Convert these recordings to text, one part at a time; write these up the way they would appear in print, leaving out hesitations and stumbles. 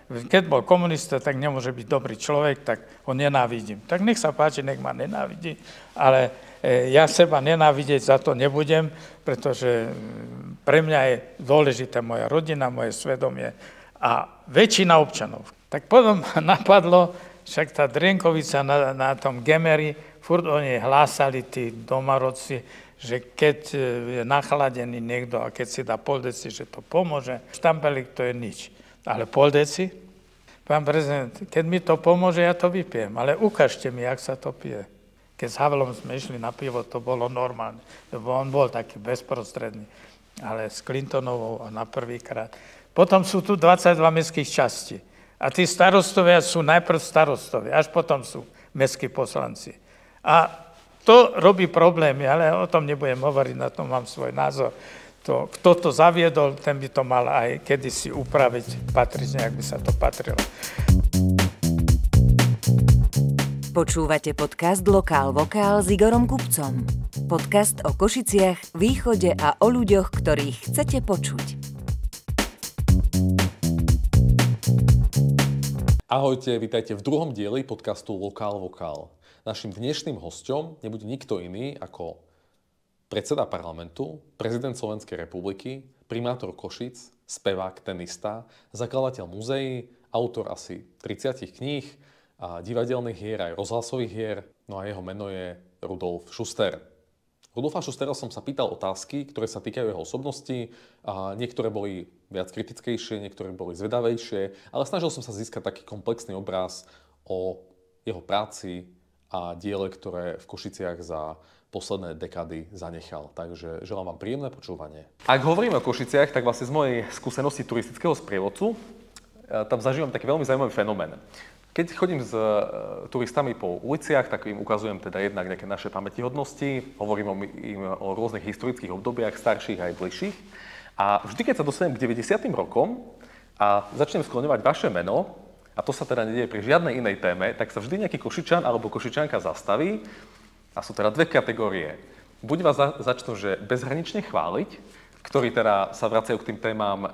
Keď bol komunista, tak nemôže byť dobrý človek, tak ho nenávidím. Tak nech sa páči, nech ma nenávidí, ale ja seba nenávidieť za to nebudem, pretože pre mňa je dôležitá moja rodina, moje svedomie a väčšina občanov. Tak potom napadlo, však tá Drienkovica na tom Gemeri, furt o nej hlásali tí domorodci, že keď je nachladený niekto a keď si dá pol deci, že to pomôže. Štampelik to je nič. Ale pol deci? Pán prezident, keď mi to pomôže, ja to vypijem. Ale ukážte mi, jak sa to pije. Keď s Havlom sme išli na pivo, to bolo normálne. Lebo on bol taký bezprostredný. Ale s Clintonovou a na prvýkrát. Potom sú tu 22 mestských častí. A tí starostovia sú najprv starostovia, až potom sú mestskí poslanci. A to robí problémy, ale o tom nebudem hovoriť, na tom mám svoj názor. Kto to zaviedol, ten by to mal aj kedysi upraviť patrične, ak by sa to patrilo. Počúvate podcast Lokál Vokál s Igorom Kupcom. Podcast o Košiciach, Východe a o ľuďoch, ktorých chcete počuť. Ahojte, vítajte v druhom dieli podcastu Lokál Vokál. Naším dnešným hosťom nebude nikto iný ako predseda parlamentu, prezident Slovenskej republiky, primátor Košíc, spevák, tenista, zakladateľ múzeí, autor asi 30 kníh, a divadelných hier aj rozhlasových hier, no a jeho meno je Rudolf Schuster. Rudolfa Schustera som sa pýtal otázky, ktoré sa týkajú jeho osobnosti, a niektoré boli viac kritickejšie, niektoré boli zvedavejšie, ale snažil som sa získať taký komplexný obraz o jeho práci a diele, ktoré v Košiciach za posledné dekády zanechal. Takže želám vám príjemné počúvanie. Ak hovoríme o Košiciach, tak vlastne z mojej skúsenosti turistického sprievodcu tam zažívam taký veľmi zaujímavý fenomén. Keď chodím s turistami po uliciach, tak im ukazujem teda jednak nejaké naše pamätihodnosti, hovorím im o rôznych historických obdobiach, starších aj bližších. A vždy, keď sa dostanem k 90. rokom a začnem skloňovať vaše meno, a to sa teda nedieje pri žiadnej inej téme, tak sa vždy nejaký Košičan alebo Košičanka zastaví. A sú teda dve kategórie. Buď vás začnú, že bezhranične chváliť, ktorí teda sa vracajú k tým témam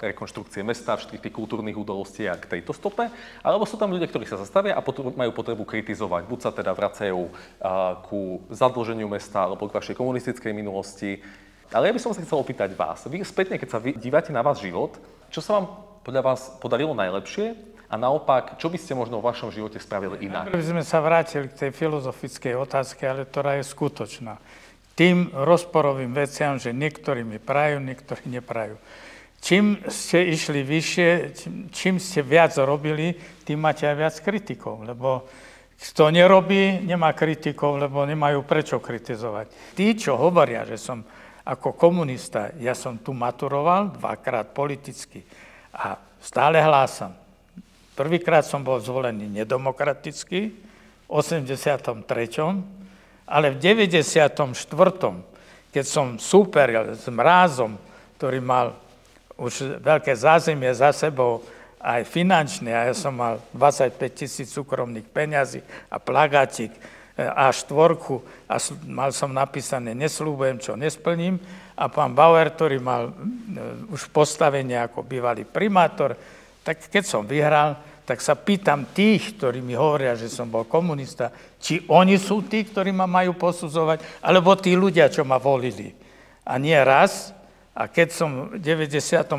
rekonštrukcie mesta, všetkých tých kultúrnych udalostí a k tejto stope, alebo sú tam ľudia, ktorí sa zastavia a majú potrebu kritizovať. Buď sa teda vracajú ku zadlženiu mesta alebo k vašej komunistickej minulosti. Ale ja by som sa chcel opýtať vás. Vy spätne, keď sa dívate na váš život, čo sa vám podľa vás podarilo najlepšie? A naopak, čo by ste možno v vašom živote spravili inak? Najprv by sme sa vrátili k tej filozofickej otázke, ale ktorá je skutočná. Tým rozporovým veciam, že niektorí mi prajú, niektorí neprajú. Čím ste išli vyššie, čím ste viac robili, tým máte aj viac kritikov, lebo kto nerobí, nemá kritikov, lebo nemajú prečo kritizovať. Tí, čo hovoria, že som ako komunista, ja som tu maturoval dvakrát politicky a stále hlásam. Prvýkrát som bol zvolený nedemokraticky, v 83., ale v 94., keď som súperil s Mrázom, ktorý mal už veľké zázemie za sebou, aj finančné, a ja som mal 25 000 súkromných peňazí a plagátik A4 a mal som napísané nesľúbujem, čo nesplním. A pán Bauer, ktorý mal už postavenie ako bývalý primátor, tak keď som vyhral, tak sa pýtam tých, ktorí mi hovoria, že som bol komunista, či oni sú tí, ktorí ma majú posudzovať, alebo tí ľudia, čo ma volili. A nie raz. A keď som v 98.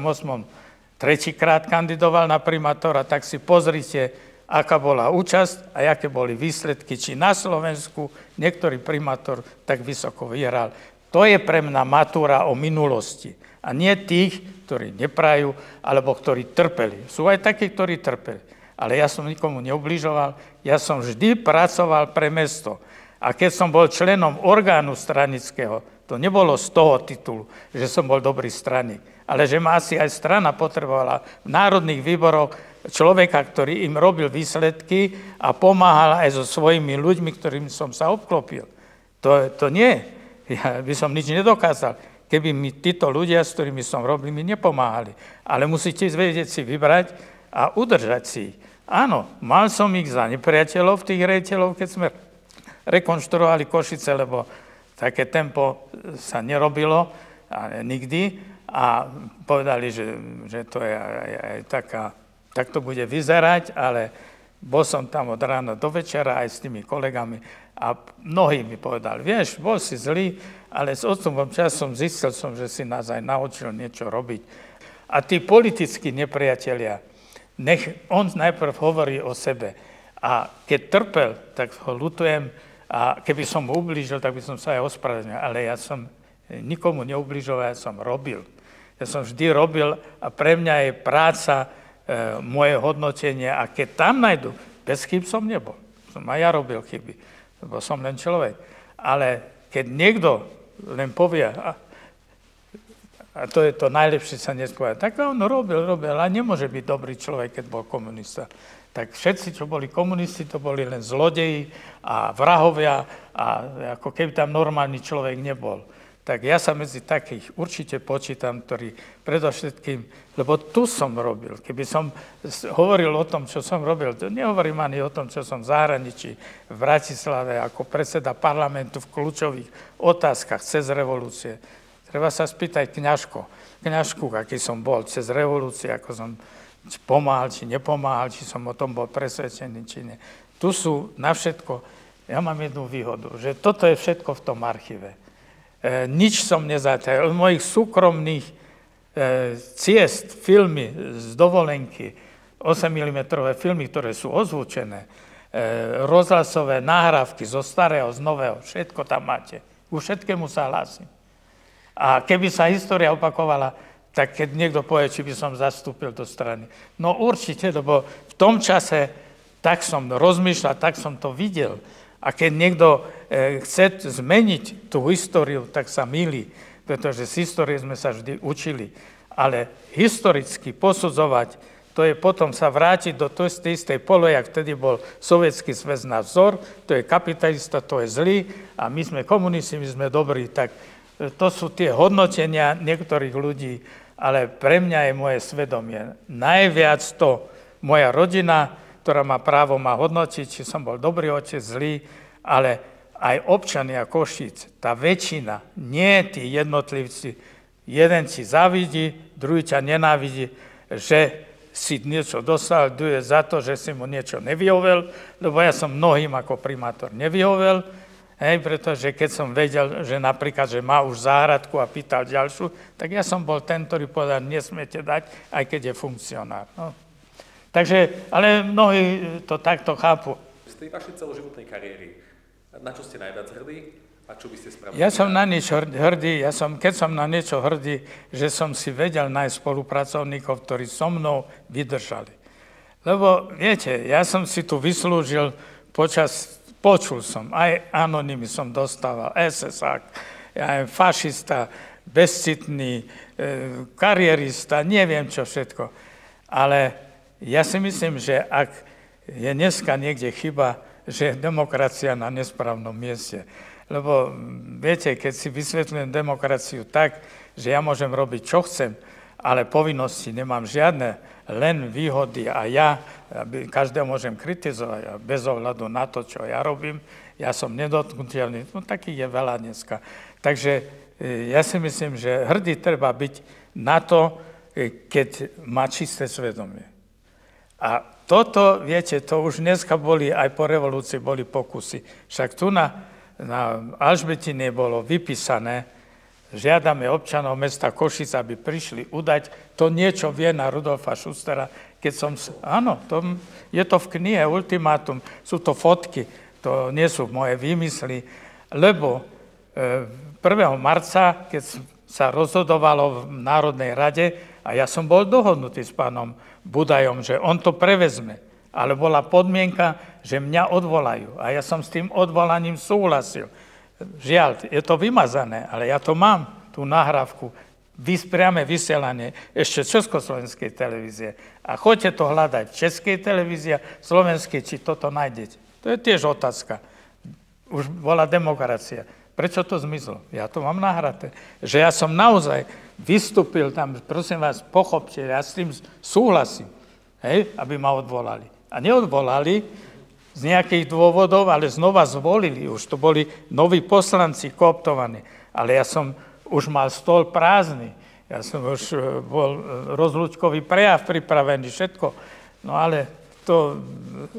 tretíkrát kandidoval na primátora, tak si pozrite, aká bola účasť a aké boli výsledky, či na Slovensku niektorý primátor tak vysoko vyhral. To je pre mňa matúra o minulosti. A nie tých, ktorí neprajú, alebo ktorí trpeli. Sú aj takí, ktorí trpeli. Ale ja som nikomu neubližoval, ja som vždy pracoval pre mesto. A keď som bol členom orgánu stranického, to nebolo z toho titulu, že som bol dobrý straník, ale že ma asi aj strana potrebovala v národných výboroch človeka, ktorý im robil výsledky a pomáhal aj so svojimi ľuďmi, ktorým som sa obklopil. To nie. Ja by som nič nedokázal, keby mi títo ľudia, s ktorými som robil, mi nepomáhali. Ale musíte vedieť si vybrať a udržať si ich. Áno, mal som ich za nepriateľov, tých rejiteľov, keď sme rekonštruovali Košice, lebo také tempo sa nerobilo nikdy a povedali, že to je aj taká tak to bude vyzerať, ale bol som tam od rána do večera aj s tými kolegami a mnohí mi povedali, vieš, bol si zlý, ale s odstupom časom zistil som, že si nás aj naučil niečo robiť. A tí politickí nepriatelia, nech on najprv hovorí o sebe. A keď trpel, tak ho ľutujem a keby som mu ublížil, tak by som sa aj ospravedlnil. Ale ja som nikomu neubližoval, ja som robil. Ja som vždy robil a pre mňa je práca moje hodnotenie a keď tam nájdu, bez chyb som nebol. Som aj ja robil chyby, lebo som len človek. Ale keď niekto len povie, a to je to najlepšie sa nespovedať, tak on robil, ale nemôže byť dobrý človek, keď bol komunista. Tak všetci, čo boli komunisti, to boli len zlodeji a vrahovia a ako keby tam normálny človek nebol. Tak ja sa medzi takých určite počítam, ktorí predovšetkým, lebo tu som robil. Keby som hovoril o tom, čo som robil, to nehovorím ani o tom, čo som v zahraničí, v Bratislave, ako predseda parlamentu v kľúčových otázkach cez revolúcie. Treba sa spýtať kňažku, aký som bol cez revolúcie, ako som pomáhal, či nepomáhal, či som o tom bol presvedčený, či nie. Tu sú na všetko, ja mám jednu výhodu, že toto je všetko v tom archíve. Nič som nezatajil. Od mojich súkromných ciest, filmy z dovolenky, 8 mm filmy, ktoré sú ozvučené, rozhlasové nahrávky zo starého, z nového, všetko tam máte. Ku všetkému sa hlásim. A keby sa história opakovala, tak keď niekto povie, či by som zastúpil do strany. No určite, lebo v tom čase tak som rozmýšľal, tak som to videl. A keď niekto chce zmeniť tú históriu, tak sa mýli, pretože z histórie sme sa vždy učili. Ale historicky posudzovať, to je potom sa vrátiť do tej istej polohy, jak vtedy bol Sovietský zväz na vzor, to je kapitalista, to je zlý a my sme komunisti, my sme dobrí. Tak to sú tie hodnotenia niektorých ľudí, ale pre mňa je moje svedomie. Najviac to moja rodina, ktorá má právo ma hodnotiť, či som bol dobrý otec, zlý, ale aj občania Košíc, tá väčšina, nie tí jednotlivci, jeden ti závidí, druhý ťa nenávidí, že si niečo dostal, duje za to, že si mu niečo nevyhovel, lebo ja som mnohým ako primátor nevyhovel, pretože keď som vedel, že napríklad, že má už záhradku a pýtal ďalšiu, tak ja som bol ten, ktorý povedal, nesmiete dať, aj keď je funkcionár. No. Takže, ale mnohí to takto chápu. Z tej vašej celoživotnej kariéry, na čo ste najviac hrdí a čo by ste spravili? Ja som na niečo hrdý, keď som na niečo hrdý, že som si vedel nájsť spolupracovníkov, ktorí so mnou vydržali. Lebo viete, ja som si tu vyslúžil počul som, aj anonymy som dostával, SSák, aj fašista, bezcitný, karierista, neviem čo všetko. Ale ja si myslím, že ak je dneska niekde chyba, že je demokracia na nesprávnom mieste. Lebo viete, keď si vysvetľujem demokraciu tak, že ja môžem robiť, čo chcem, ale povinnosti nemám žiadne, len výhody a ja každého môžem kritizovať a bez ohľadu na to, čo ja robím, ja som nedotknutelný, no takých je veľa dneska. Takže ja si myslím, že hrdý treba byť na to, keď má čisté svedomie. A toto, viete, to už dneska boli, aj po revolúcii boli pokusy. Však tu na Alžbetine bolo vypísané, žiadame občanov mesta Košic, aby prišli udať. To niečo vie na Rudolfa Schustera, keď som... Áno, je to v knihe Ultimátum, sú to fotky, to nie sú moje výmysly, lebo 1. marca, keď sa rozhodovalo v Národnej rade, a ja som bol dohodnutý s pánom Budajom, že on to prevezme, ale bola podmienka, že mňa odvolajú. A ja som s tým odvolaním súhlasil. Žiaľ, je to vymazané, ale ja to mám, tú nahrávku, priame vysielanie ešte Československej televízie. A choďte to hľadať, Českej televízie, Slovenskej, či toto nájdete. To je tiež otázka. Už bola demokracia. Prečo to zmizlo? Ja to mám nahraté. Že ja som naozaj vystúpil tam, prosím vás, pochopte, ja s tým súhlasím, aby ma odvolali. A neodvolali z nejakých dôvodov, ale znova zvolili. Už to boli noví poslanci kooptovaní. Ale ja som už mal stôl prázdny. Ja som už bol rozlúčkový prejav pripravený, všetko. No ale to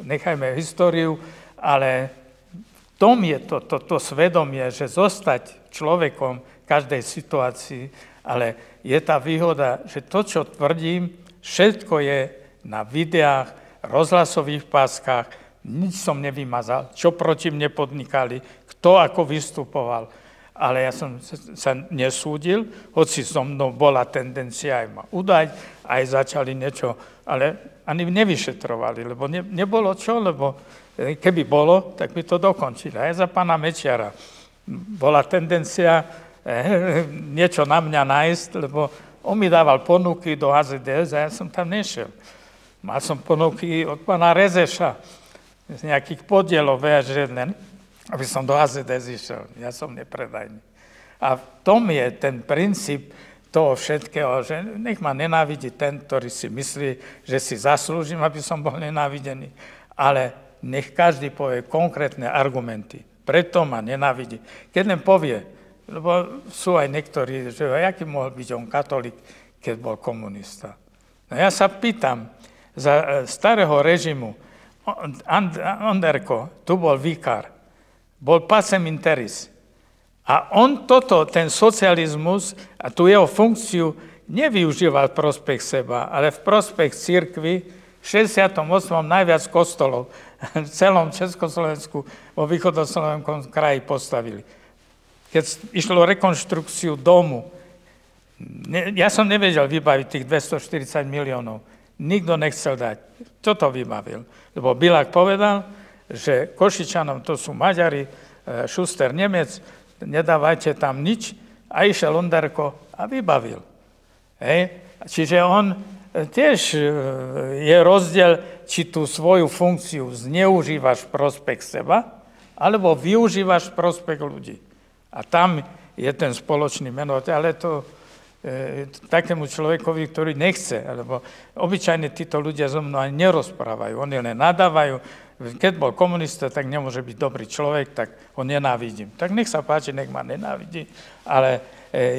nechajme históriu, ale v tom je to svedomie, že zostať človekom v každej situácii, ale je tá výhoda, že to, čo tvrdím, všetko je na videách, rozhlasových páskach, nič som nevymazal, čo proti mne podnikali, kto ako vystupoval. Ale ja som sa nesúdil, hoci so mnou bola tendencia aj ma udať, aj začali niečo, ale ani nevyšetrovali, lebo nebolo čo, lebo keby bolo, tak by to dokončili. Aj za pána Mečiara bola tendencia niečo na mňa nájsť, lebo on mi dával ponuky do HZDS a ja som tam nešiel. Mal som ponuky od pána Rezeša, z nejakých podielov, aby som do HZDS išiel. Ja som nepredajný. A v tom je ten princíp toho všetkého, že nech ma nenávidí ten, ktorý si myslí, že si zaslúžim, aby som bol nenávidený, ale nech každý povie konkrétne argumenty. Preto ma nenávidí. Keď len povie, lebo sú aj niektorí, že aký mohol byť on katolík, keď bol komunista. No ja sa pýtam, za starého režimu, Onderko, tu bol vikár, bol pacem interis. A on ten socializmus a tú jeho funkciu nevyužíval v prospech seba, ale v prospech cirkvi. V 68. najviac kostolov v celom Československu vo východoslovenskom kraji postavili. Keď išlo o rekonštrukciu domu, ja som nevedel vybaviť tých 240 miliónov. Nikto nechcel dať. Čo to vybavil? Lebo Bilák povedal, že Košičanom to sú Maďari, Šuster Nemec, nedávajte tam nič. A išiel Onderko a vybavil. Hej? Čiže on tiež je rozdiel, či tú svoju funkciu zneužívaš v prospech seba, alebo využívaš v prospech ľudí. A tam je ten spoločný menovateľ, ale to takému človekovi, ktorý nechce, alebo obyčajne títo ľudia so mnou ani nerozprávajú, oni len nadávajú. Keď bol komunista, tak nemôže byť dobrý človek, tak ho nenávidím. Tak nech sa páči, nech ma nenávidí, ale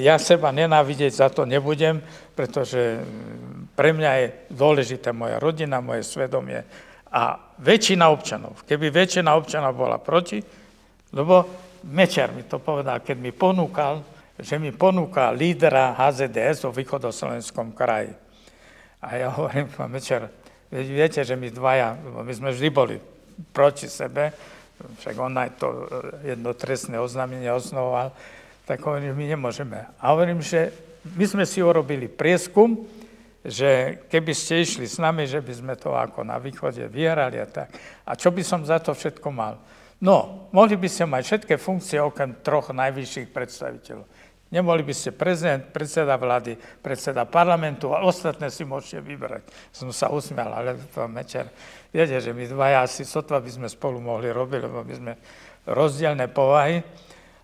ja seba nenávidieť za to nebudem, pretože pre mňa je dôležitá moja rodina, moje svedomie a väčšina občanov. Keby väčšina občanov bola proti, lebo Mečiar mi to povedal, keď mi ponúkal, že mi ponúka lídra HZDS vo východoslovenskom kraji. A ja hovorím, pán Mečiar, viete, že my dvaja, my sme vždy boli proti sebe, však on aj to jedno trestné oznámenie osnovoval, tak hovorím, my nemôžeme. A hovorím, že my sme si urobili prieskum, že keby ste išli s nami, že by sme to ako na východe vyhrali a tak. A čo by som za to všetko mal? No, mohli by ste mať všetky funkcie okrem 3 najvyšších predstaviteľov. Nemohli by ste prezident, predseda vlády, predseda parlamentu a ostatné si môžete vybrať. Som sa usmial, ale pán Mečiar, viete, že my dvaja asi sotva by sme spolu mohli robiť, lebo my sme rozdielne povahy.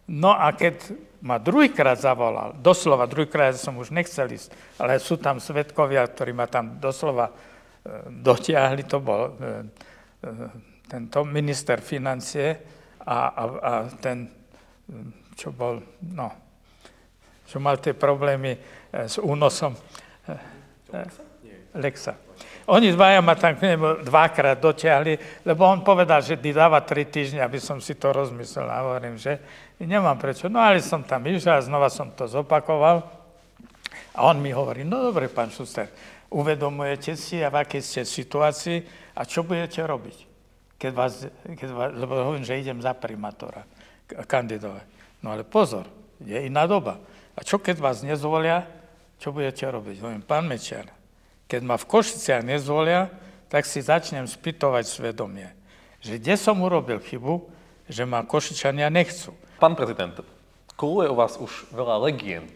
No a keď ma druhýkrát zavolal, doslova druhýkrát som už nechcel ísť, ale sú tam svedkovia, ktorí ma tam doslova dotiahli, to bol tento minister financie a ten, čo bol, no, čo mal tie problémy s únosom Lexa. Oni dvaja ma tam k nemu 2-krát dotiahli, lebo on povedal, že dáva 3 týždne, aby som si to rozmyslel. A hovorím, že nemám prečo. No ale som tam išiel a znova som to zopakoval. A on mi hovorí, no dobre, pán Šuster, uvedomujete si, a v akej ste situácii a čo budete robiť? Lebo hovorím, že idem za primátora kandidovať. No ale pozor, je iná doba. A čo keď vás nezvolia, čo budete robiť? Hovorím, pán Mečiar, keď ma v Košiciach nezvolia, tak si začnem spýtovať svedomie, že kde som urobil chybu, že ma Košičania nechcú. Pán prezident, koluje o vás už veľa legend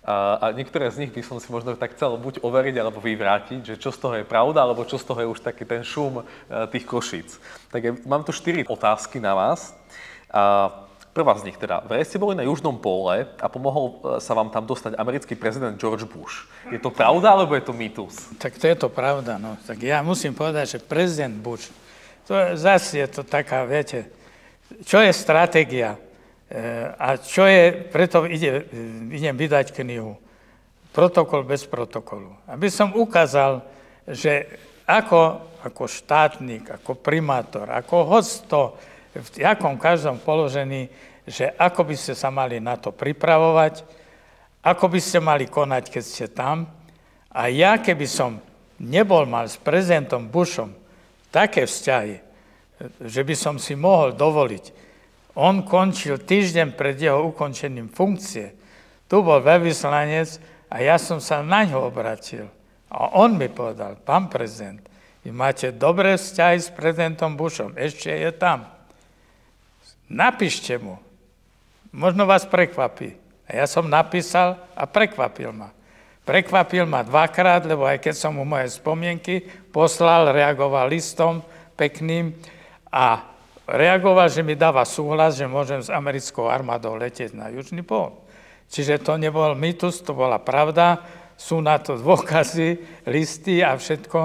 a niektoré z nich by som si možno tak chcel buď overiť, alebo vyvrátiť, že čo z toho je pravda, alebo čo z toho je už taký ten šum tých Košíc. Tak mám tu 4 otázky na vás. Prvá z nich teda. Vraj ste boli na Južnom póle a pomohol sa vám tam dostať americký prezident George Bush. Je to pravda, alebo je to mýtus? Tak to je to pravda, no. Tak ja musím povedať, že prezident Bush, to zase je to taká, viete, čo je stratégia a čo je, preto idem vydať knihu. Protokol bez protokolu. Aby som ukázal, že ako ako štátnik, ako primátor, ako hosto, v jakom každom položení, že ako by ste sa mali na to pripravovať, ako by ste mali konať, keď ste tam. A ja, keby som mal s prezidentom Bushom také vzťahy, že by som si mohol dovoliť. On končil týždeň pred jeho ukončením funkcie. Tu bol veľvyslanec a ja som sa na ňo obratil. A on mi povedal, pán prezident, vy máte dobré vzťahy s prezidentom Bushom, ešte je tam. Napíšte mu, možno vás prekvapí. A ja som napísal a prekvapil ma. Prekvapil ma dvakrát, lebo aj keď som mu moje spomienky poslal, reagoval listom pekným a reagoval, že mi dáva súhlas, že môžem s americkou armádou letieť na Južný pól. Čiže to nebol mýtus, to bola pravda, sú na to dôkazy, listy a všetko.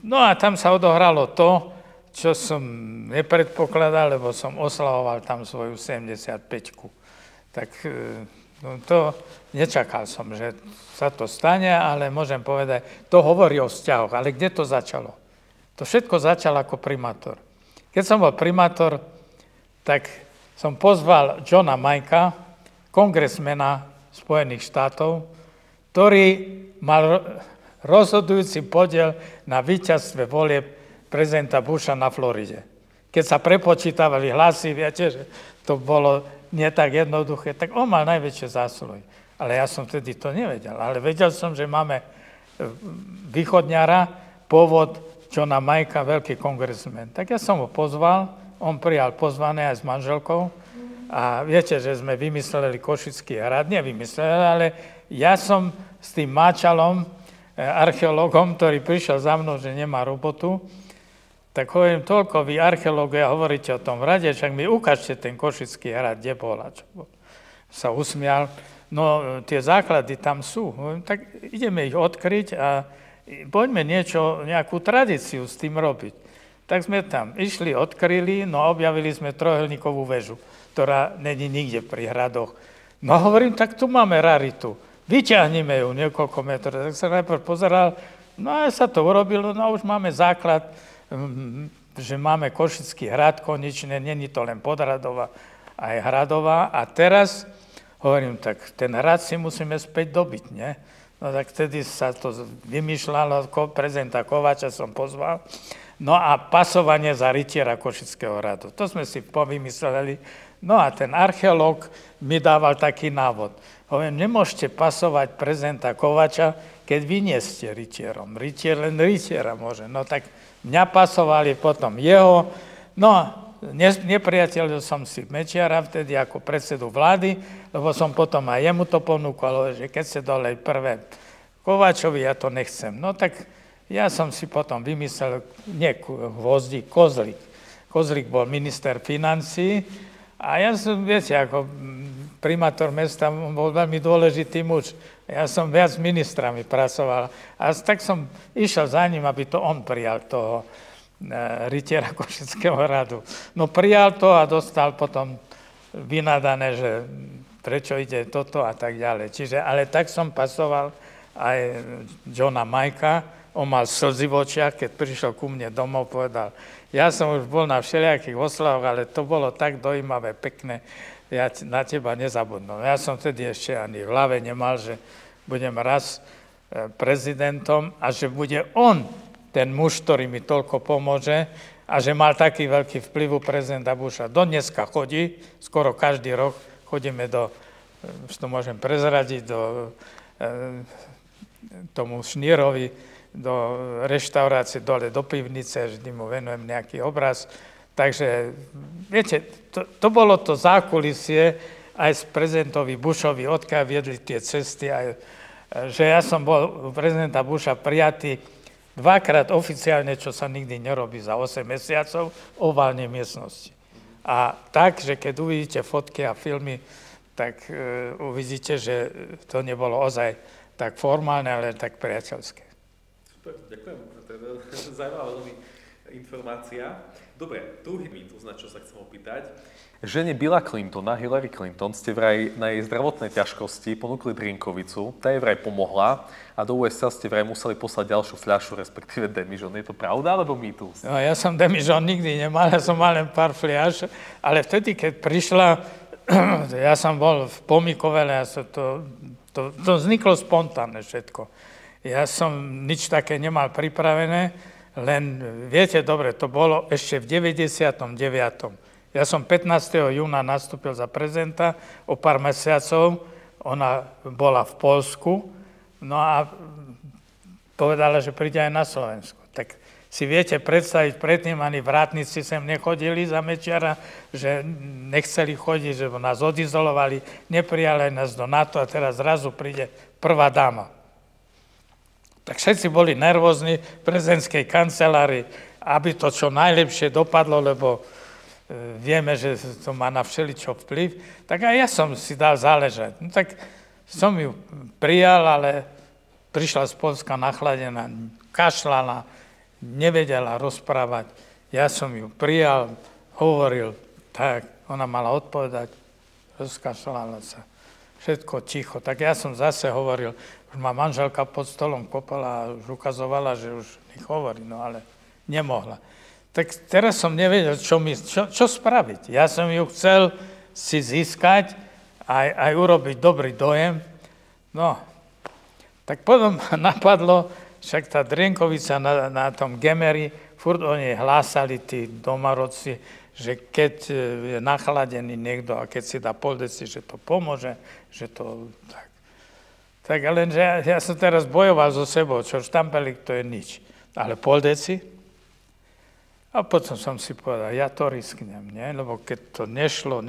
No a tam sa odohralo to, čo som nepredpokladal, lebo som oslavoval tam svoju 75-ku. Tak to nečakal som, že sa to stane, ale môžem povedať, to hovorí o vzťahoch. Ale kde to začalo? To všetko začalo ako primátor. Keď som bol primátor, tak som pozval Johna Mikea, kongresmena Spojených štátov, ktorý mal rozhodujúci podiel na víťazstve volieb prezidenta Busha na Floride. Keď sa prepočítavali hlasy, viete, že to bolo nie tak jednoduché, tak on mal najväčšie zásluhy. Ale ja som vtedy to nevedel. Ale vedel som, že máme východňara, pôvod Johna Mikea, veľký kongresmen. Tak ja som ho pozval, on prijal pozvanie aj s manželkou a viete, že sme vymysleli Košický hrad, nevymysleli, ale ja som s tým Máčalom, archeológom, ktorý prišiel za mnou, že nemá robotu, tak hovorím, toľko vy archeológovia hovoríte o tom hrade, však mi ukážte ten Košický hrad, kde bol a čo bol. Sa usmial, no tie základy tam sú, hovorím, tak ideme ich odkryť a poďme nejakú tradíciu s tým robiť. Tak sme tam išli, odkryli, no objavili sme trojuholníkovú väžu, ktorá není nikde pri hradoch. No hovorím, tak tu máme raritu, vyťahneme ju niekoľko metrov. Tak sa najprv pozeral, no a sa to urobilo, no už máme základ, že máme Košický hrad konečne, není to len Podhradová, aj Hradová. A teraz hovorím, tak ten hrad si musíme späť dobiť, nie? No tak vtedy sa to vymýšľalo, prezidenta Kováča som pozval. No a pasovanie za rytiera Košického hradu. To sme si povymysleli. No a ten archeológ mi dával taký návod. Hovorím, nemôžete pasovať prezidenta Kováča, keď vy nie ste rytierom. Rytier len rytiera môže. No tak mňa pasovali potom jeho. No nepriateľil som si Mečiara vtedy ako predsedu vlády, lebo som potom aj jemu to ponúkol, že keď ste dole prvé Kováčovi, ja to nechcem. No tak ja som si potom vymyslel, nie Gvozdík, Kozlík. Kozlík bol minister financií a ja som, viete, ako primátor mesta bol veľmi dôležitý muž. Ja som viac s ministrami pracoval. A tak som išiel za ním, aby to on prijal toho rytiera Košického hradu. No prijal to a dostal potom vynadané, že prečo ide toto a tak ďalej. Čiže, ale tak som pasoval aj Johna Mikea. On mal slzy v očiach, keď prišiel ku mne domov, povedal, ja som už bol na všelijakých oslavách, ale to bolo tak dojímavé, pekné, ja na teba nezabudnú. Ja som vtedy ešte ani v hlave nemal, že budem raz prezidentom a že bude on ten muž, ktorý mi toľko pomôže a že mal taký veľký vplyv u prezidenta Busha. Do dneska chodí, skoro každý rok chodíme už to môžem prezradiť, tomu Šnírovi, do reštaurácie dole, do pivnice, vždy mu venujem nejaký obraz. Takže, viete, to bolo to zákulisie aj s prezidentovi Bushovi, odkiaľ viedli tie cesty, aj, že ja som bol u prezidenta Busha prijatý dvakrát oficiálne, čo sa nikdy nerobí za 8 mesiacov, oválne miestnosti. A tak, že keď uvidíte fotky a filmy, tak uvidíte, že to nebolo ozaj tak formálne, ale tak priateľské. Super, ďakujem. To je zaujímavé veľmi. informácia. Dobre, druhý mýtus, na čo sa chcem opýtať. Žene Billa Clintona, Hillary Clinton, ste vraj na jej zdravotné ťažkosti ponúkli drinkovicu, tá jej vraj pomohla a do USA ste vraj museli poslať ďalšiu fľašu, respektíve demižon. Je to pravda, alebo mýtus? No, ja som demižon nikdy nemal, ja som mal len pár fľaš, ale vtedy, keď prišla, ja som bol v Pomikovele, to vzniklo spontánne všetko. Ja som nič také nemal pripravené, len viete, dobre, to bolo ešte v 99. Ja som 15. júna nastúpil za prezidenta, o pár mesiacov ona bola v Poľsku, no a povedala, že príde aj na Slovensku. Tak si viete predstaviť, predtým ani vrátnici sem nechodili za Mečiara, že nechceli chodiť, že nás odizolovali, neprijali nás do NATO a teraz zrazu príde prvá dáma. Tak všetci boli nervózni v prezidentskej kancelárii, aby to čo najlepšie dopadlo, lebo vieme, že to má na všeličo vplyv, tak aj ja som si dal záležať. No tak som ju prijal, ale prišla z Poľska nachladená, kašľala, nevedela rozprávať. Ja som ju prijal, hovoril, tak ona mala odpovedať, rozkašľala sa. Všetko ticho. Tak ja som zase hovoril, už ma manželka pod stolom kopala a už ukazovala, že už nech hovorí, no ale nemohla. Tak teraz som nevedel, čo spraviť. Ja som ju chcel si získať, aj urobiť dobrý dojem. No, tak potom napadlo, však tá Drienkovica na tom Gemeri, furt o nej hlásali tí domorodci, že keď je nachladený niekto a keď si dá pol deci, že to pomôže, že to tak. Tak len, že ja som teraz bojoval so sebou, čo štampelik to je nič. Ale pol deci? A potom som si povedal, ja to risknem, nie? Lebo keď to nešlo.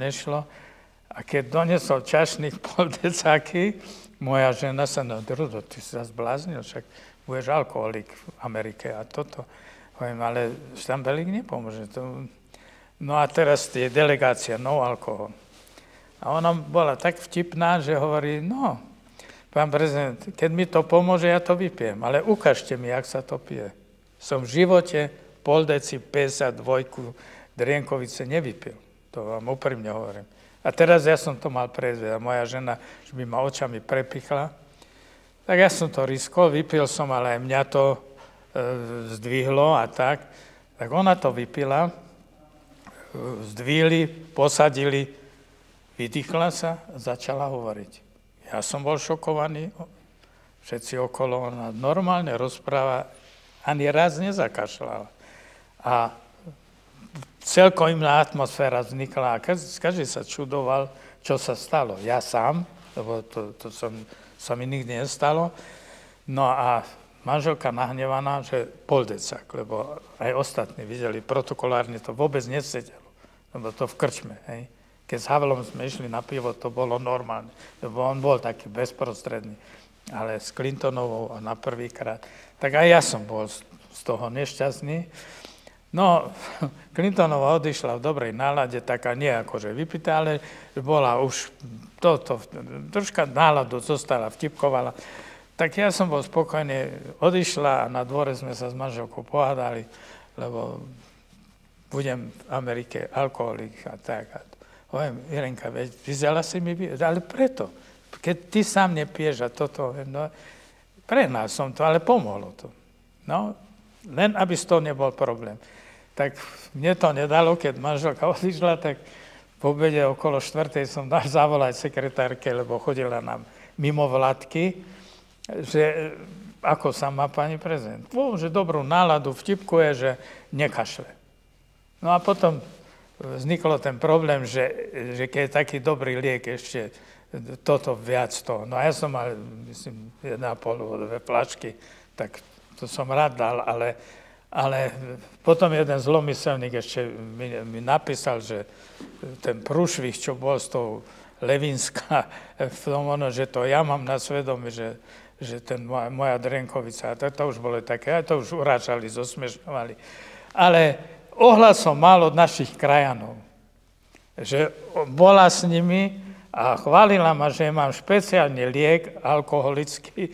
A keď donesol čašník pol decáky, moja žena sa nadrudo, ty si sa zbláznil, však budeš alkoholik v Amerike a toto. Hovorím, ale štampelik nepomôže. No a teraz je delegácia, no alkohol. A ona bola tak vtipná, že hovorí, no, pán prezident, keď mi to pomôže, ja to vypijem, ale ukážte mi, jak sa to pije. Som v živote pol deci 52 Drienkovice nevypil. To vám úprimne hovorím. A teraz ja som to mal prejsť a moja žena, že by ma očami prepichla. Tak ja som to riskol, vypil som, ale aj mňa to zdvihlo a tak. Tak ona to vypila, zdvihli, posadili, vydýchla sa a začala hovoriť. Ja som bol šokovaný, všetci okolo, ona normálne rozpráva, ani raz nezakašľala. A celková atmosféra vznikla a každý sa čudoval, čo sa stalo. Ja sám, lebo to sa mi nikdy nestalo. No a manželka nahnevaná, že pol decák, lebo aj ostatní videli, protokolárne to vôbec nesedelo, lebo to v krčme. Hej. Keď s Havlom sme išli na pivo, to bolo normálne, lebo on bol taký bezprostredný. Ale s Clintonovou na prvýkrát. Tak aj ja som bol z toho nešťastný. No, Clintonová odišla v dobrej nálade, taká nie akože vypitá, ale bola už troška náladu zostala, vtipkovala. Tak ja som bol spokojný, odišla a na dvore sme sa s manželkou pohádali, lebo budem v Amerike alkoholik a tak. Hovorím, Irenka, veď vyzela si mi, ale preto, keď ty sám nepiješ a toto, no, prehnal som to, ale pomohlo to. No, len aby z toho nebol problém. Tak mne to nedalo, keď manželka odišla, tak po obede okolo 4:00 som dal zavolať sekretárke, lebo chodila nám mimo vládky, že ako sa má pani prezident. Že dobrú náladu, vtipkuje, že nekašle. No a potom vzniklo ten problém, že keď je taký dobrý liek, ešte toto viac toho. No a ja som mal, myslím, 1,5 fľašky, tak to som rád dal, ale potom jeden zlomyselník ešte mi napísal, že ten prúšvih, čo bol z toho Levinská, že to ja mám na svedomí, že ten moja Drienkovica, to už bolo také, to už urážali, zosmiešňovali. Ale ohlas som mal od našich krajanov, že bola s nimi a chválila ma, že mám špeciálny liek alkoholický,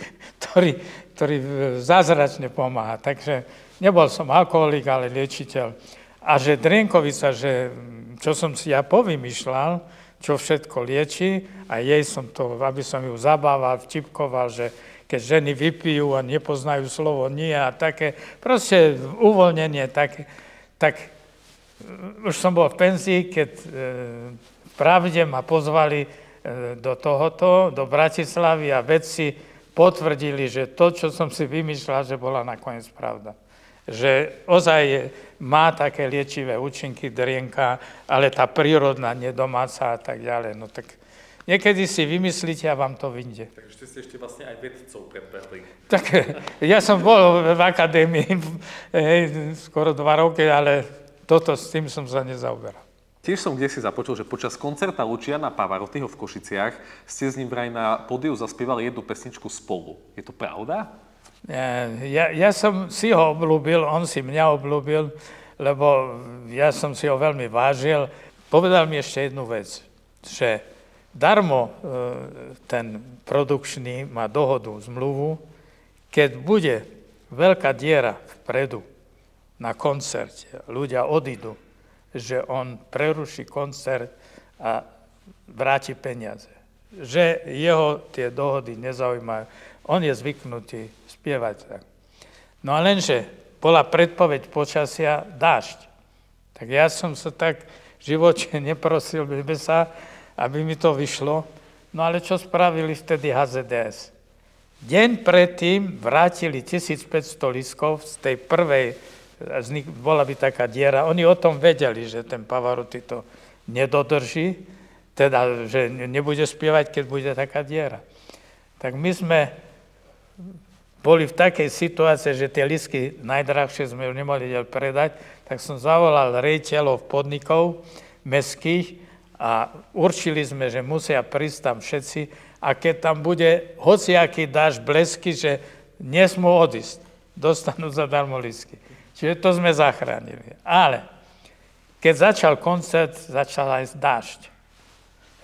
ktorý zázračne pomáha. Takže nebol som alkoholik, ale liečiteľ. A že Drienkovica, že čo som si ja povymýšľal, čo všetko lieči, a jej som to, aby som ju zabával, vtipkoval, že keď ženy vypijú a nepoznajú slovo nie a také, proste uvoľnenie také, tak už som bol v penzii, keď v Pravde ma pozvali do tohoto, do Bratislavy a vedci potvrdili, že to, čo som si vymýšľal, že bola nakoniec pravda. Že ozaj má také liečivé účinky drienka, ale tá prírodná, nedomáca a tak ďalej. No tak niekedy si vymyslíte a vám to vyjde. Takže ste ešte vlastne aj vedcov predbehli. Tak ja som bol v akadémii skoro 2 roky, ale s tým som sa nezaoberal. Tiež som kdesi započul, že počas koncerta Luciana Pavarottiho v Košiciach ste s ním vraj na pódiu zaspievali jednu pesničku spolu. Je to pravda? Ja som si ho obľúbil, on si mňa obľúbil, lebo ja som si ho veľmi vážil. Povedal mi ešte jednu vec, že darmo ten produkčný má dohodu, zmluvu, keď bude veľká diera vpredu na koncerte, ľudia odídu, že on preruší koncert a vráti peniaze. Že jeho tie dohody nezaujímajú. On je zvyknutý spievať tak. No a lenže bola predpoveď počasia dážď. Tak ja som sa tak v živote neprosil sa, aby mi to vyšlo. No ale čo spravili vtedy HZDS? Deň predtým vrátili 1500 lístkov z tej prvej, z nich bola by taká diera. Oni o tom vedeli, že ten Pavarotti to nedodrží, teda, že nebude spievať, keď bude taká diera. Tak my sme boli v takej situácii, že tie lístky najdrahšie sme už nemohli predať, tak som zavolal rejiteľov podnikov mestských a určili sme, že musia prísť tam všetci a keď tam bude hociaký dážď, blesky, že nesmú odísť, dostanú zadarmo lístky. Čiže to sme zachránili. Ale keď začal koncert, začal aj dážď.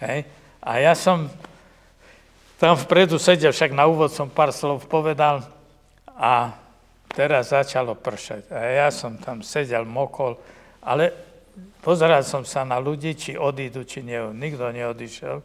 Hej? A ja som tam vpredu sedel, však na úvod som pár slov povedal a teraz začalo pršať. A ja som tam sedel, mokol, ale pozeral som sa na ľudí, či odídu, či nie. Nikto neodišiel.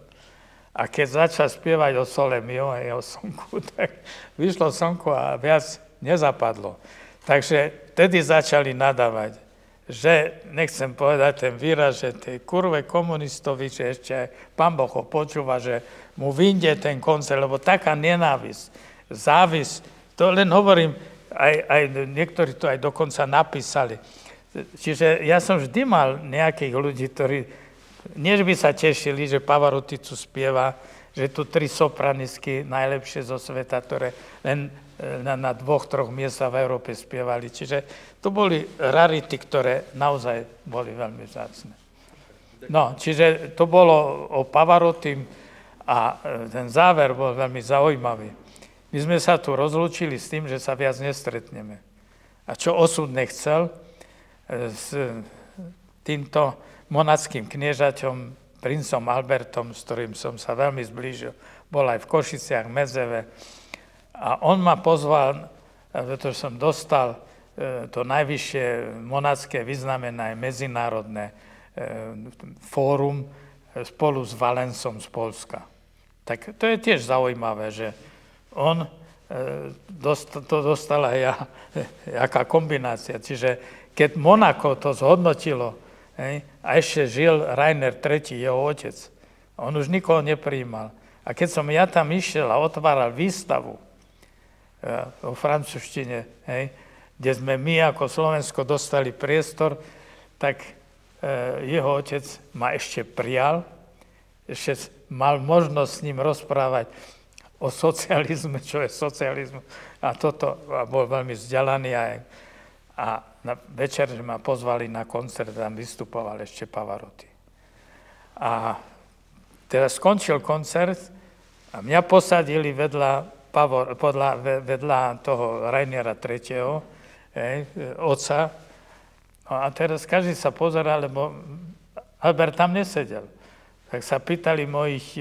A keď začal spievať o Sole Mio a o slnku, tak vyšlo slnko a viac nezapadlo. Takže vtedy začali nadávať, že, nechcem povedať ten výraz, že tej kurve komunistovi, že ešte aj pán Boh ho počúva, že mu vyjde ten koncert, lebo taká nenávisť, závisť, to len hovorím, aj niektorí to aj dokonca napísali. Čiže ja som vždy mal nejakých ľudí, ktorí, než by sa tešili, že Pavarotti tu spieva, že tu 3 sopranistky najlepšie zo sveta, ktoré len na 2-3 miestach v Európe spievali. Čiže to boli rarity, ktoré naozaj boli veľmi vzácne. No, čiže to bolo o Pavarottim a ten záver bol veľmi zaujímavý. My sme sa tu rozlúčili s tým, že sa viac nestretneme. A čo osud nechcel, s týmto monackým kniežaťom, princom Albertom, s ktorým som sa veľmi zblížil, bol aj v Košiciach, Medzeve. A on ma pozval, pretože som dostal to najvyššie monacké vyznamenanie, medzinárodné fórum spolu s Valencom z Poľska. Tak to je tiež zaujímavé, že on to dostal aj ja, aká kombinácia. Čiže keď Monako to zhodnotilo, a ešte žil Rainer III, jeho otec, on už nikoho neprijímal. A keď som ja tam išiel a otváral výstavu o francúzštine, kde sme my ako Slovensko dostali priestor, tak jeho otec ma ešte prijal, ešte mal možnosť s ním rozprávať o socializme, čo je socializmus. A toto bol veľmi vzdelaný. A večer ma pozvali na koncert, tam vystupoval ešte Pavarotti. A teraz skončil koncert a mňa posadili vedľa toho Rainera III, otca. No a teraz každý sa pozerá, lebo Albert tam nesedel. tak sa pýtali mojich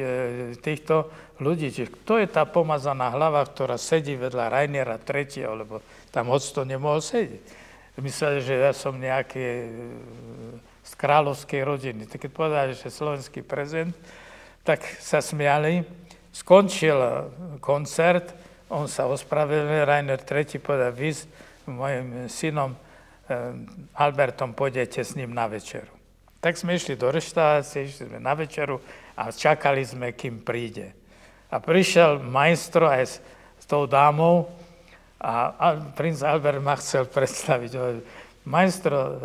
týchto ľudí, že kto je tá pomazaná hlava, ktorá sedí vedľa Rainiera III, lebo tam to nemohol sedieť. Mysleli, že ja som nejaký z kráľovskej rodiny. Tak keď povedali, že slovenský prezident, tak sa smiali. Skončil koncert, on sa ospravedlnil, Rainier III povedal, vy s mojim synom Albertom pôjdete s ním na večeru. Tak sme išli do reštaurácie, išli sme na večeru a čakali sme, kým príde. A prišiel majstro aj s tou dámou a princ Albert ma chcel predstaviť. Majstro,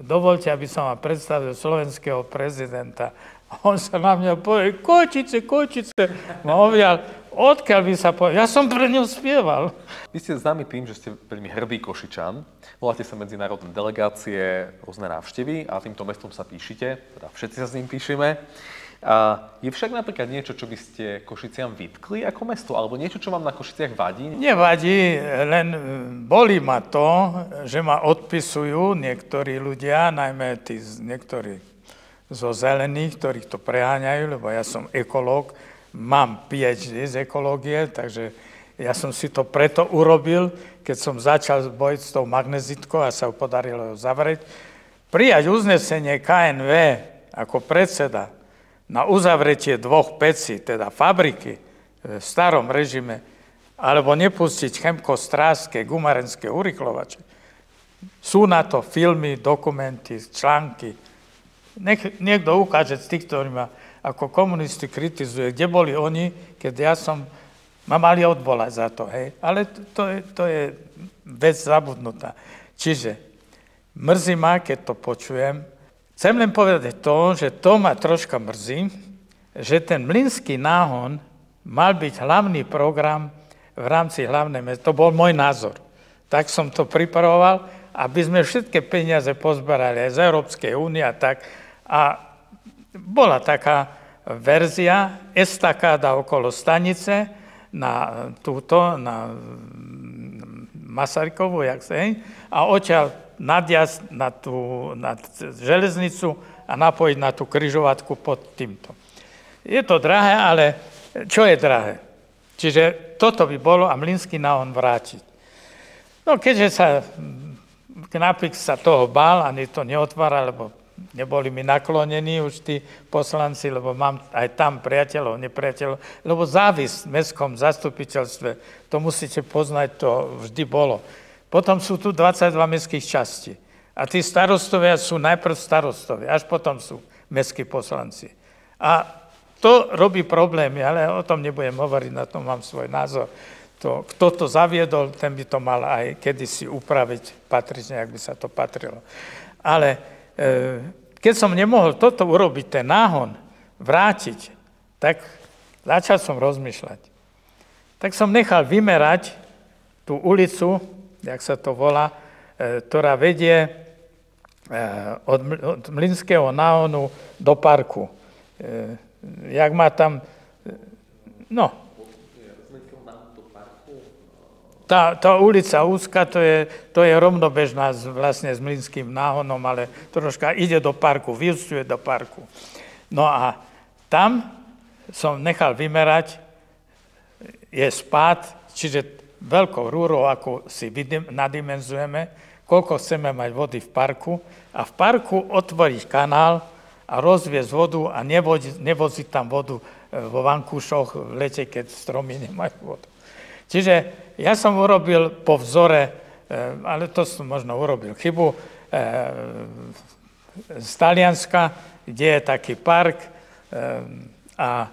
dovoľte, aby som vám predstavil slovenského prezidenta. A on sa na mňa povedal, kočice, ma objal, odkiaľ by sa povedal, ja som pre ňu spieval. Vy ste známi tým, že ste veľmi hrdý Košičan, voláte sa medzinárodné delegácie, rôzne návštevy a týmto mestom sa píšite, teda všetci sa s ním píšeme. Je však napríklad niečo, čo by ste Košiciam vytkli ako mesto, alebo niečo, čo vám na Košiciach vadí? Nevadí, len bolí ma to, že ma odpisujú niektorí ľudia, najmä tí niektorí zo zelených, ktorých to preháňajú, lebo ja som ekológ, mám PhD z ekológie, takže ja som si to preto urobil, keď som začal bojiť s tou magnezitkou a sa podarilo ju zavrieť. Prijať uznesenie KNV ako predseda na uzavretie 2 pecí, teda fabriky v starom režime, alebo nepustiť chemkostrážske, gumarenské urýchlovače. Sú na to filmy, dokumenty, články. Nech niekto ukáže z tých, ktorí ma ako komunisti kritizuje, kde boli oni, keď ja som ma mali odvolať za to. Hej? Ale to je vec zabudnutá. Čiže mrzí ma, keď to počujem. Chcem len povedať to, že to ma troška mrzí, že ten Mlynský náhon mal byť hlavný program v rámci hlavnej mesta. To bol môj názor. Tak som to pripravoval, aby sme všetky peniaze pozberali aj z Európskej únie a tak. A bola taká verzia, estakáda okolo stanice na Masarykovú, a odtiaľ nadjazd na železnicu a napojiť na tú križovatku pod týmto. Je to drahé, ale čo je drahé? Čiže toto by bolo a Mlynský náhon vrátiť. No keďže sa Knapík sa toho bál, ani to neotvára, lebo neboli mi naklonení už tí poslanci, lebo mám aj tam priateľov, nepriateľov, lebo závisť v mestskom zastupiteľstve, to musíte poznať, to vždy bolo. Potom sú tu 22 mestských častí. A tí starostovia sú najprv starostovia, až potom sú mestskí poslanci. A to robí problémy, ale o tom nebudem hovoriť, na tom mám svoj názor. Kto to zaviedol, ten by to mal aj kedysi upraviť patrične, ak by sa to patrilo. Ale keď som nemohol toto urobiť, ten náhon, vrátiť, tak začal som rozmýšľať. Tak som nechal vymerať tú ulicu, jak sa to volá, ktorá vedie od Mlynského náhonu do parku. Jak má tam... No. Tá ulica úzka, to je rovnobežná vlastne s Mlynským náhonom, ale troška ide do parku, vyúsťuje do parku. No a tam som nechal vymerať, je spád, čiže veľkou rúrou, ako si nadimenzujeme, koľko chceme mať vody v parku a v parku otvoriť kanál a rozviesť vodu a nevoziť tam vodu vo vankúšoch v lete, keď stromy nemajú vodu. Čiže ja som urobil po vzore, ale to som možno urobil chybu, z Talianska, kde je taký park a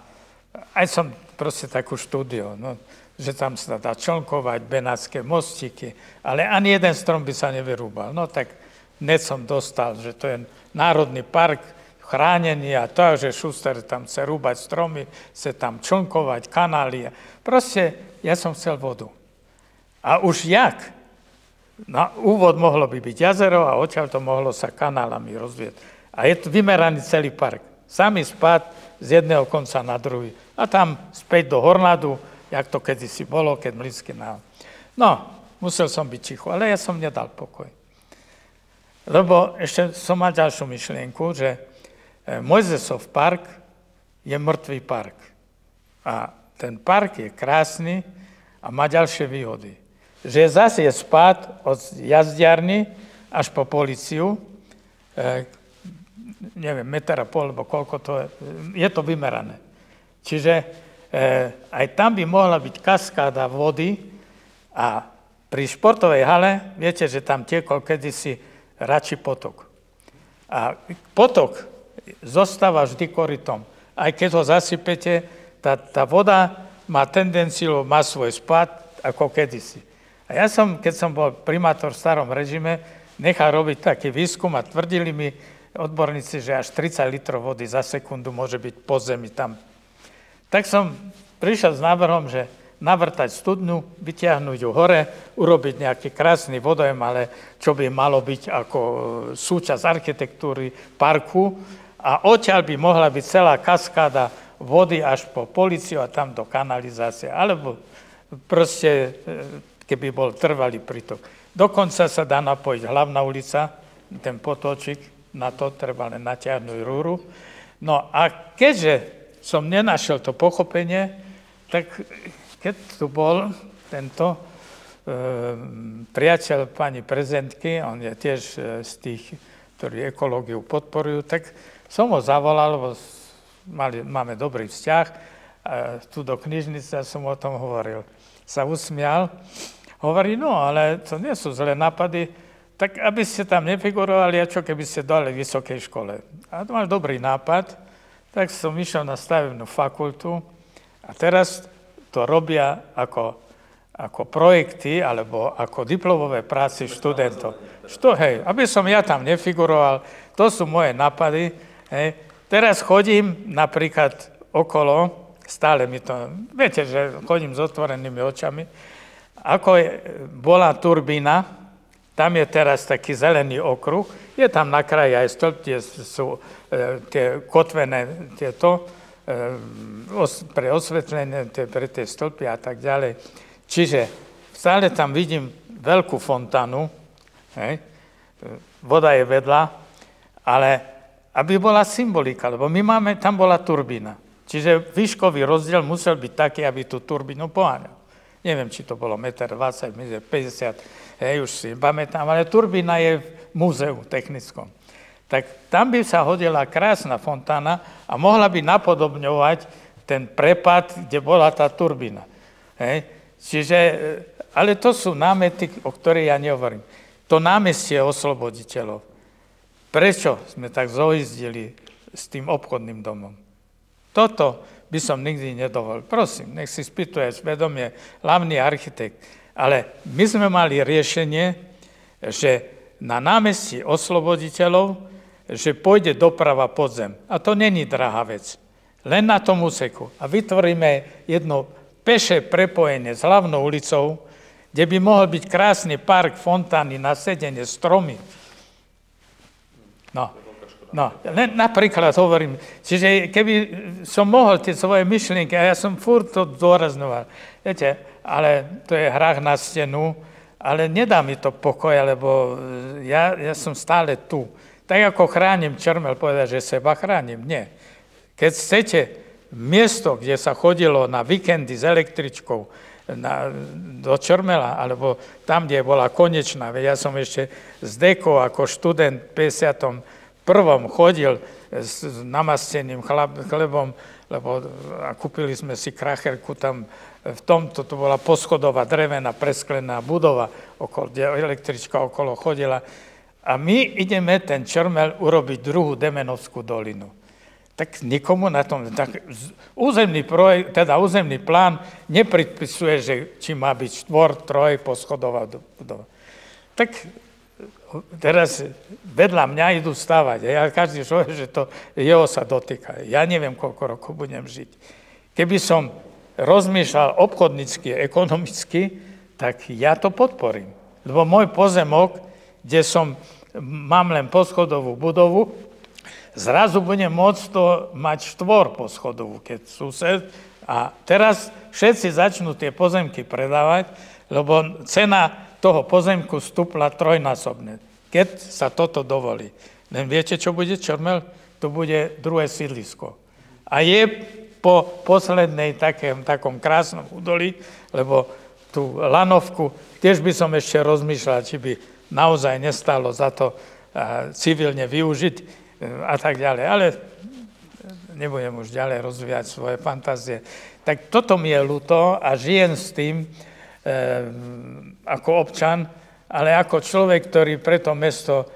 aj som proste takú štúdiu, no, že tam sa dá člnkovať, benátske mostíky, ale ani jeden strom by sa nevyrúbal. No tak hneď som dostal, že to je národný park, chránený a to, že Šuster tam chce rúbať stromy, chce tam člnkovať, kanály. Proste ja som chcel vodu. A už jak? Na úvod mohlo by byť jazero a odtiaľ to mohlo sa kanálami rozvieť. A je tu vymeraný celý park. Samý spád z jedného konca na druhý. A tam späť do Hornádu, jak to kedysi bolo, keď Mlynský náhon. No, musel som byť ticho, ale ja som nedal pokoj. Lebo ešte som mal ďalšiu myšlienku, že Mojzesov park je mŕtvý park. A ten park je krásny a má ďalšie výhody. Že zase je spád od jazdiarny až po políciu, neviem, 1,5 metra, alebo koľko to je to vymerané. Čiže aj tam by mohla byť kaskáda vody a pri športovej hale, viete, že tam tiekol kedysi Račí potok. A potok zostáva vždy korytom. Aj keď ho zasypete, tá voda má tendenciu, má svoj spád, ako kedysi. A ja keď som bol primátor v starom režime, nechal robiť taký výskum a tvrdili mi odborníci, že až 30 litrov vody za sekundu môže byť po zemi tam. Tak som prišiel s návrhom, že navrtať studňu, vytiahnuť ju hore, urobiť nejaký krásny vodojem, ale čo by malo byť ako súčasť architektúry parku a odtiaľ by mohla byť celá kaskáda vody až po políciu a tam do kanalizácie, alebo proste, keby bol trvalý prítok. Dokonca sa dá napojiť hlavná ulica, ten potočík, na to treba len natiahnuť rúru. No a keďže som nenašiel to pochopenie, tak keď tu bol tento priateľ pani prezidentky, on je tiež z tých, ktorí ekológiu podporujú, tak som ho zavolal, lebo máme dobrý vzťah, tu do knižnice som o tom hovoril. Sa usmial, hovorí, no ale to nie sú zlé nápady, tak aby ste tam nefigurovali, a čo keby ste dali v vysokej škole. A to máš dobrý nápad, tak som išiel na stavebnú fakultu a teraz to robia ako projekty alebo ako diplomové práce študentov. Hej, aby som ja tam nefiguroval, to sú moje nápady. Hej. Teraz chodím napríklad okolo, stále mi to, viete, že chodím s otvorenými očami, ako bola turbína, tam je teraz taký zelený okruh, je tam na kraji aj stĺp, kde sú tie kotvené tieto, pre osvetlenie, pre tie stĺpy a tak ďalej. Čiže stále tam vidím veľkú fontánu, hej, voda je vedľa, ale aby bola symbolika, lebo tam bola turbína. Čiže výškový rozdiel musel byť taký, aby tú turbínu poháňal. Neviem, či to bolo 1,20 m, 50 hej, už si pamätám, ale turbína je v múzeu technickom. Tak tam by sa hodila krásna fontána a mohla by napodobňovať ten prepad, kde bola tá turbína. Hej. Čiže, ale to sú námety, o ktorých ja nehovorím. To námestie osloboditeľov. Prečo sme tak zoizdili s tým obchodným domom? Toto by som nikdy nedovolil. Prosím, nech si spýtuje svedomie hlavný architekt. Ale my sme mali riešenie, že na námestí osloboditeľov že pôjde doprava pod zem. A to není drahá vec. Len na tom úseku. A vytvoríme jedno peše prepojenie s hlavnou ulicou, kde by mohol byť krásny park, fontány, na sedenie, stromy. No, len napríklad hovorím, čiže keby som mohol tie svoje myšlienky, a ja som furt to zdôrazňoval, viete, ale to je hrách na stenu, ale nedá mi to pokoj, lebo ja som stále tu. Tak ako chránim Črmel, povedať, že seba chránim. Nie. Keď chcete miesto, kde sa chodilo na víkendy s električkou do Črmela, alebo tam, kde bola Konečná, ja som ešte s dekou ako študent v 51. chodil s namastením chlebom, lebo a kúpili sme si kracherku tam v tomto, to bola poschodová drevená presklená budova, kde električka okolo chodila. A my ideme ten Črmel urobiť druhú Demenovskú dolinu. Tak nikomu na tom, tak územný plán nepredpisuje, že či má byť 4, 3 poschodová budova. Tak teraz vedľa mňa idú stavať. Ja každý človek, že to jeho sa dotýka. Ja neviem, koľko rokov budem žiť. Keby som rozmýšľal obchodnícky, ekonomicky, tak ja to podporím. Lebo môj pozemok, kde mám len poschodovú budovu, zrazu budem môcť to mať 4 poschodovú, keď sused. A teraz všetci začnú tie pozemky predávať, lebo cena toho pozemku stúpla 3-násobne, keď sa toto dovolí. Len viete, čo bude Črmel? To bude druhé sídlisko. A je po poslednej takom krásnom údolí, lebo tú lanovku, tiež by som ešte rozmýšľal, či by naozaj nestalo za to civilne využiť a tak ďalej. Ale nebudem už ďalej rozvíjať svoje fantázie. Tak toto mi je ľúto a žijem s tým ako občan, ale ako človek, ktorý pre to mesto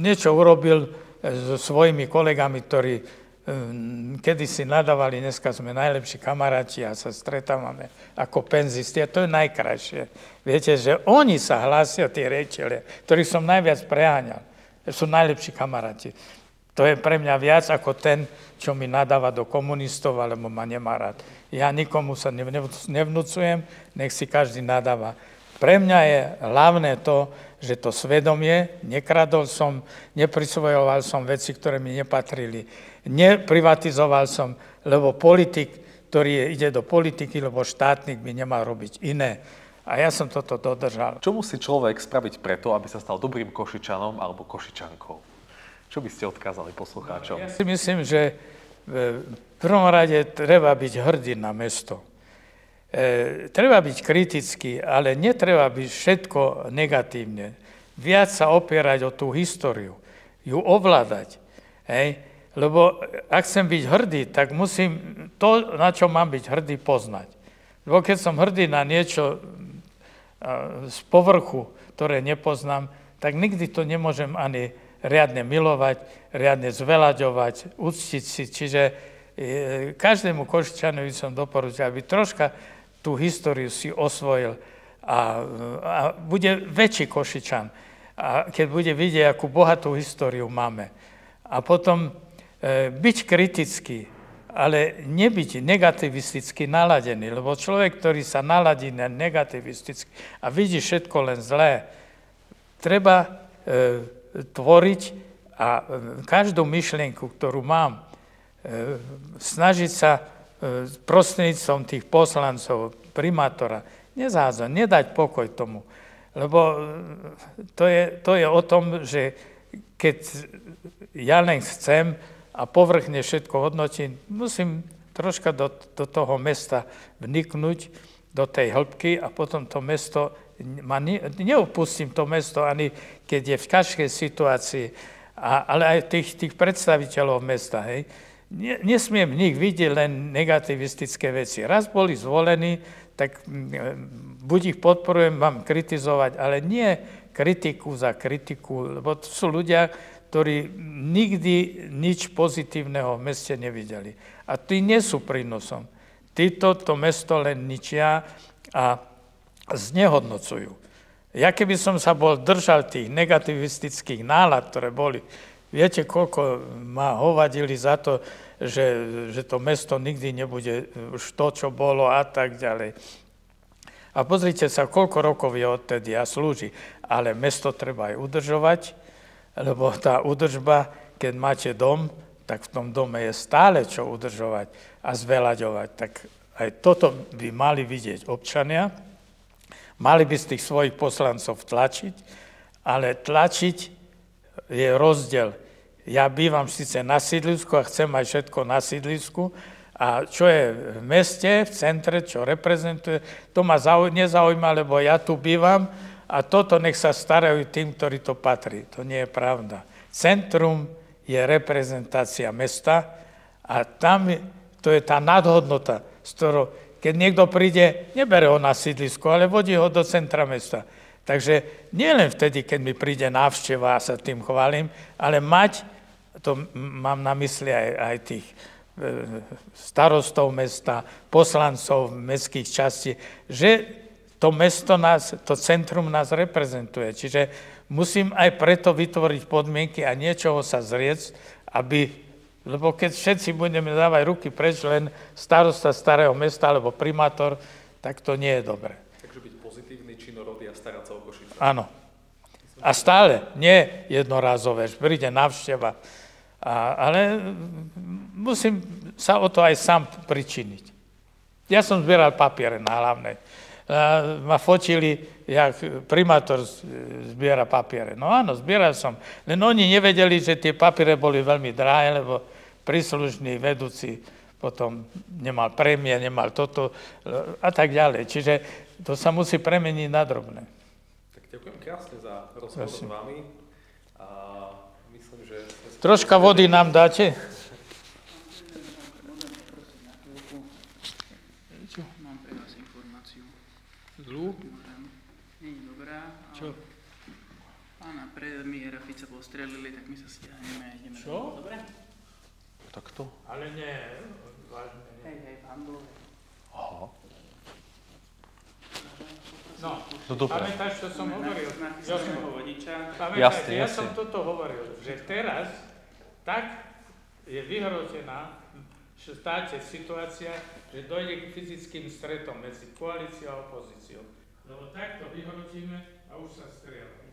niečo urobil so svojimi kolegami, ktorí kedysi nadávali, dneska sme najlepší kamaráti a sa stretávame ako penzisti. A to je najkrajšie. Viete, že oni sa hlásia, tie riečelia, ktorých som najviac preháňal. Sú najlepší kamaráti. To je pre mňa viac ako ten, čo mi nadáva do komunistov, alebo ma nemá rád. Ja nikomu sa nevnúcujem, nech si každý nadáva. Pre mňa je hlavné to, že to svedomie, nekradol som, neprisvojoval som veci, ktoré mi nepatrili, neprivatizoval som, lebo politik, ktorý ide do politiky, lebo štátnik by nemal robiť iné. A ja som toto dodržal. Čo musí človek spraviť preto, aby sa stal dobrým Košičanom alebo Košičankou? Čo by ste odkázali poslucháčom? Ja si myslím, že v prvom rade treba byť hrdý na mesto. Treba byť kritický, ale netreba byť všetko negatívne. Viac sa opierať o tú históriu, ju ovládať. Hej? Lebo ak chcem byť hrdý, tak musím to, na čo mám byť hrdý, poznať. Lebo keď som hrdý na niečo z povrchu, ktoré nepoznám, tak nikdy to nemôžem ani riadne milovať, riadne zvelaďovať, uctiť si. Čiže každému Košičanovi som doporučil, aby troška tú históriu si osvojil a bude väčší Košičan. A keď bude vidieť, akú bohatú históriu máme. A potom byť kritický, ale nebyť negativisticky naladený, lebo človek, ktorý sa naladí na negativisticky a vidí všetko len zlé, treba tvoriť a každú myšlienku, ktorú mám, snažiť sa prostredníctvom tých poslancov, primátora, nezádzať, nedať pokoj tomu. Lebo to je o tom, že keď ja len chcem a povrchne všetko hodnotím, musím troška do toho mesta vniknúť, do tej hĺbky a potom to mesto, neopustím to mesto ani keď je v ťažkej situácii, ale aj tých predstaviteľov mesta, hej. Nesmiem v nich vidieť len negativistické veci. Raz boli zvolení, tak buď ich podporujem, mám kritizovať, ale nie kritiku za kritiku, lebo to sú ľudia, ktorí nikdy nič pozitívneho v meste nevideli. A tí nie sú prínosom. Títo to mesto len ničia a znehodnocujú. Ja keby som sa bol držal tých negativistických nálad, ktoré boli, viete, koľko ma hovadili za to, že to mesto nikdy nebude už to, čo bolo a tak ďalej. A pozrite sa, koľko rokov je odtedy a slúži. Ale mesto treba aj udržovať, lebo tá údržba, keď máte dom, tak v tom dome je stále čo udržovať a zvelaďovať. Tak aj toto by mali vidieť občania. Mali by z tých svojich poslancov tlačiť, ale tlačiť je rozdiel. Ja bývam síce na sídlisku a chcem aj všetko na sídlisku, a čo je v meste, v centre, čo reprezentuje, to ma nezaujíma, lebo ja tu bývam a toto nech sa starajú tým, ktorí to patrí. To nie je pravda. Centrum je reprezentácia mesta a tam to je tá nadhodnota, z ktorou, keď niekto príde, nebere ho na sídlisku, ale vodí ho do centra mesta. Takže nie len vtedy, keď mi príde návšteva a sa tým chválim, ale mať, to mám na mysli aj tých starostov mesta, poslancov mestských častí, že to mesto nás, to centrum nás reprezentuje. Čiže musím aj preto vytvoriť podmienky a niečoho sa zrieť, lebo keď všetci budeme dávať ruky preč, len starosta starého mesta alebo primátor, tak to nie je dobré. Takže byť pozitívny činorodý a starať sa o Košice. Áno. A stále, nie jednorázové, že príde návšteva, ale musím sa o to aj sám pričiniť. Ja som zbieral papiere na Hlavnej. Ma fotili, jak primátor zbiera papiere. No áno, zbieral som. Len oni nevedeli, že tie papiere boli veľmi drahé, lebo príslušný vedúci potom nemal prémie, nemal toto a tak ďalej. Čiže to sa musí premeniť na drobné. Tak ďakujem krásne za rozhovor s vami. A myslím, že... Troška vody nám dáte? Mám pre vás informáciu. Zlú? Nie je dobrá, ale Čo? pána premiéra Fica postrelili, tak my sa stiahneme a ideme. Čo? Dobre? Takto? Ale nie, vážne nie. Hej, pán Dole. Aha. No, No dobre. pamätáš, čo som hovoril? Nachystaného vodiča. Pamätáš, Jasne, ja jasne. som toto hovoril, že teraz tak je vyhrotená v štáte situácia, že dojde k fyzickým stretom medzi koalíciou a opozíciou. Lebo takto vyhrotíme a už sa strieľa.